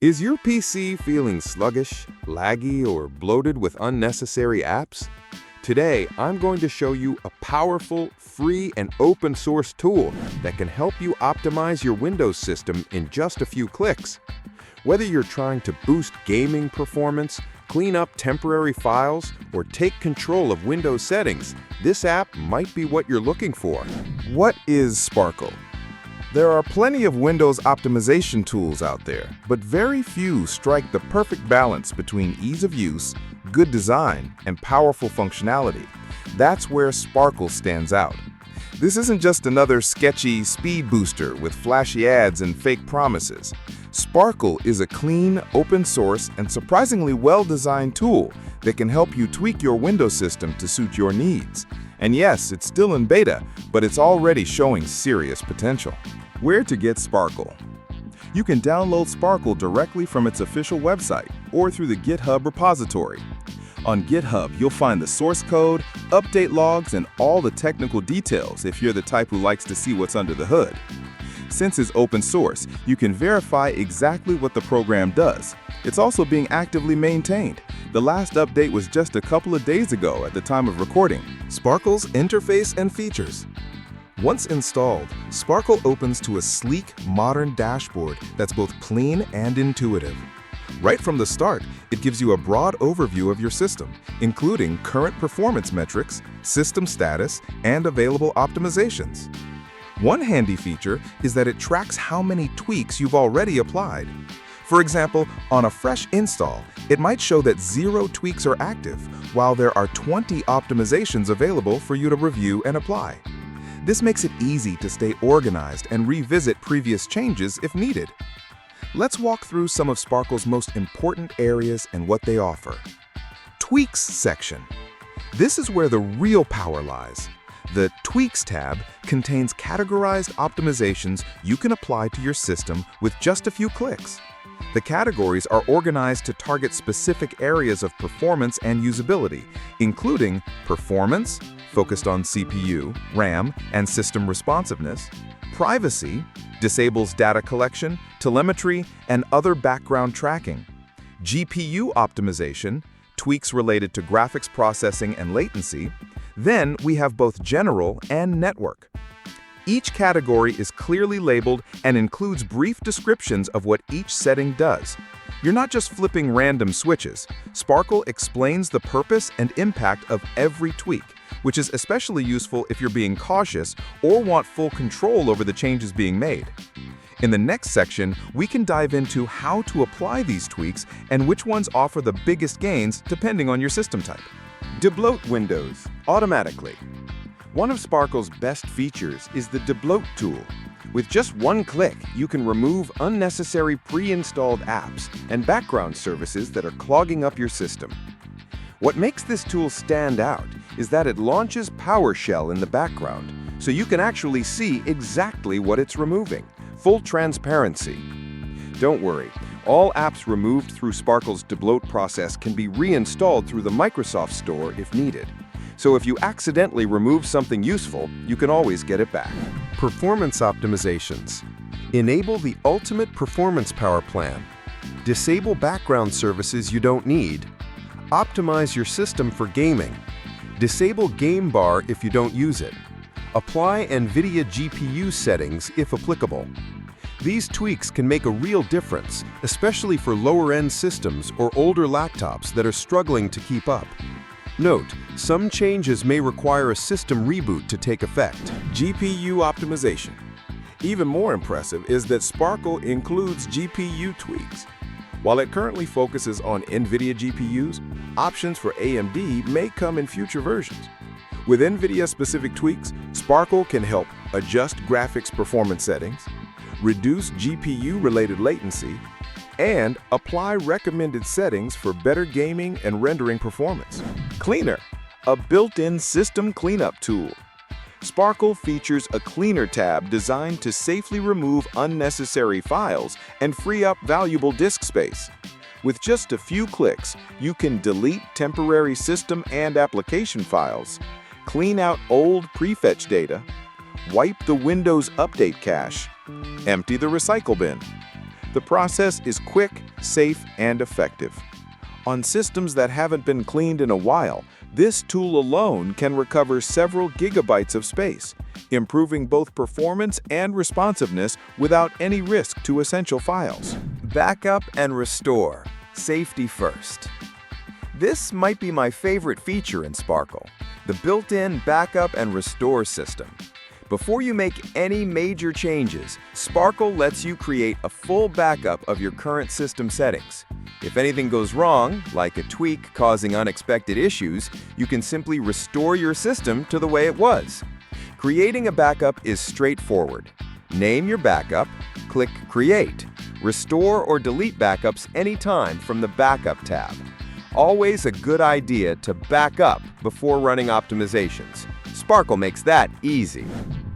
Is your PC feeling sluggish, laggy, or bloated with unnecessary apps? Today, I'm going to show you a powerful, free, and open-source tool that can help you optimize your Windows system in just a few clicks. Whether you're trying to boost gaming performance, clean up temporary files, or take control of Windows settings, this app might be what you're looking for. What is Sparkle? There are plenty of Windows optimization tools out there, but very few strike the perfect balance between ease of use, good design, and powerful functionality. That's where Sparkle stands out. This isn't just another sketchy speed booster with flashy ads and fake promises. Sparkle is a clean, open-source, and surprisingly well-designed tool that can help you tweak your Windows system to suit your needs. And yes, it's still in beta, but it's already showing serious potential. Where to get Sparkle? You can download Sparkle directly from its official website or through the GitHub repository. On GitHub, you'll find the source code, update logs, and all the technical details if you're the type who likes to see what's under the hood. Since it's open source, you can verify exactly what the program does. It's also being actively maintained. The last update was just a couple of days ago at the time of recording. Sparkle's interface and features. Once installed, Sparkle opens to a sleek, modern dashboard that's both clean and intuitive. Right from the start, it gives you a broad overview of your system, including current performance metrics, system status, and available optimizations. One handy feature is that it tracks how many tweaks you've already applied. For example, on a fresh install, it might show that 0 tweaks are active, while there are 20 optimizations available for you to review and apply. This makes it easy to stay organized and revisit previous changes if needed. Let's walk through some of Sparkle's most important areas and what they offer. Tweaks section. This is where the real power lies. The Tweaks tab contains categorized optimizations you can apply to your system with just a few clicks. The categories are organized to target specific areas of performance and usability, including performance, focused on CPU, RAM, and system responsiveness; privacy, disables data collection, telemetry, and other background tracking; GPU optimization, tweaks related to graphics processing and latency. Then we have both general and network. Each category is clearly labeled and includes brief descriptions of what each setting does. You're not just flipping random switches. Sparkle explains the purpose and impact of every tweak, which is especially useful if you're being cautious or want full control over the changes being made. In the next section, we can dive into how to apply these tweaks and which ones offer the biggest gains depending on your system type. Debloat windows automatically. One of Sparkle's best features is the Debloat tool. With just one click, you can remove unnecessary pre-installed apps and background services that are clogging up your system. What makes this tool stand out is that it launches PowerShell in the background, so you can actually see exactly what it's removing. Full transparency. Don't worry, all apps removed through Sparkle's Debloat process can be reinstalled through the Microsoft Store if needed. So if you accidentally remove something useful, you can always get it back. Performance optimizations. Enable the ultimate performance power plan. Disable background services you don't need. Optimize your system for gaming. Disable game bar if you don't use it. Apply NVIDIA GPU settings if applicable. These tweaks can make a real difference, especially for lower-end systems or older laptops that are struggling to keep up. Note, some changes may require a system reboot to take effect. GPU optimization. Even more impressive is that Sparkle includes GPU tweaks. While it currently focuses on NVIDIA GPUs, options for AMD may come in future versions. With NVIDIA-specific tweaks, Sparkle can help adjust graphics performance settings, reduce GPU-related latency, and apply recommended settings for better gaming and rendering performance. Cleaner, a built-in system cleanup tool. Sparkle features a Cleaner tab designed to safely remove unnecessary files and free up valuable disk space. With just a few clicks, you can delete temporary system and application files, clean out old prefetch data, wipe the Windows Update cache, empty the recycle bin. The process is quick, safe, and effective. On systems that haven't been cleaned in a while, this tool alone can recover several gigabytes of space, improving both performance and responsiveness without any risk to essential files. Backup and restore. Safety first. This might be my favorite feature in Sparkle, the built-in backup and restore system. Before you make any major changes, Sparkle lets you create a full backup of your current system settings. If anything goes wrong, like a tweak causing unexpected issues, you can simply restore your system to the way it was. Creating a backup is straightforward. Name your backup, click Create. Restore or delete backups anytime from the Backup tab. Always a good idea to back up before running optimizations. Sparkle makes that easy.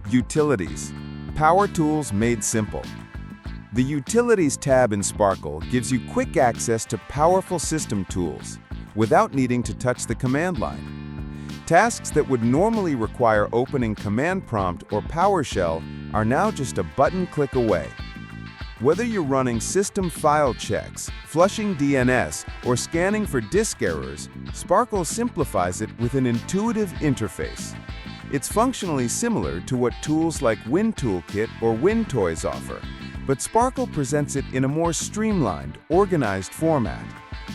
Utilities. Power tools made simple. The Utilities tab in Sparkle gives you quick access to powerful system tools without needing to touch the command line. Tasks that would normally require opening Command Prompt or PowerShell are now just a button click away. Whether you're running system file checks, flushing DNS, or scanning for disk errors, Sparkle simplifies it with an intuitive interface. It's functionally similar to what tools like WinToolkit or WinToys offer, but Sparkle presents it in a more streamlined, organized format,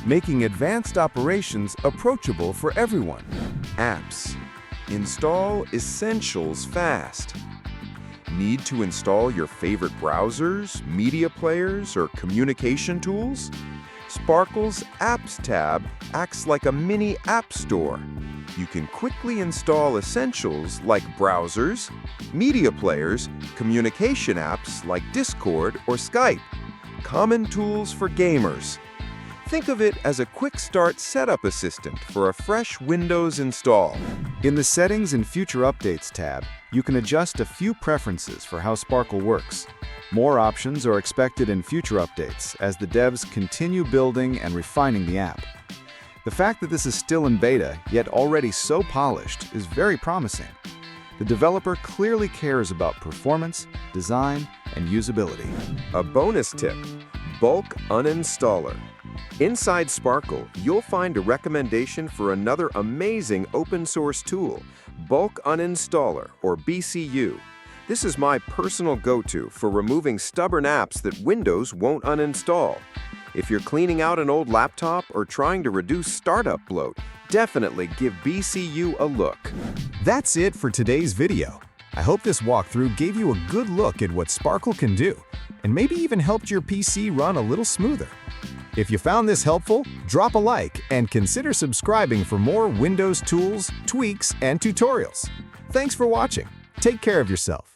making advanced operations approachable for everyone. Apps. Install Essentials fast. Need to install your favorite browsers, media players, or communication tools? Sparkle's Apps tab acts like a mini app store. You can quickly install essentials like browsers, media players, communication apps like Discord or Skype, common tools for gamers. Think of it as a quick start setup assistant for a fresh Windows install. In the Settings and Future Updates tab, you can adjust a few preferences for how Sparkle works. More options are expected in future updates as the devs continue building and refining the app. The fact that this is still in beta, yet already so polished, is very promising. The developer clearly cares about performance, design, and usability. A bonus tip: bulk uninstaller. Inside Sparkle, you'll find a recommendation for another amazing open-source tool, Bulk Uninstaller, or BCU. This is my personal go-to for removing stubborn apps that Windows won't uninstall. If you're cleaning out an old laptop or trying to reduce startup bloat, definitely give BCU a look. That's it for today's video. I hope this walkthrough gave you a good look at what Sparkle can do, and maybe even helped your PC run a little smoother. If you found this helpful, drop a like and consider subscribing for more Windows tools, tweaks, and tutorials. Thanks for watching. Take care of yourself.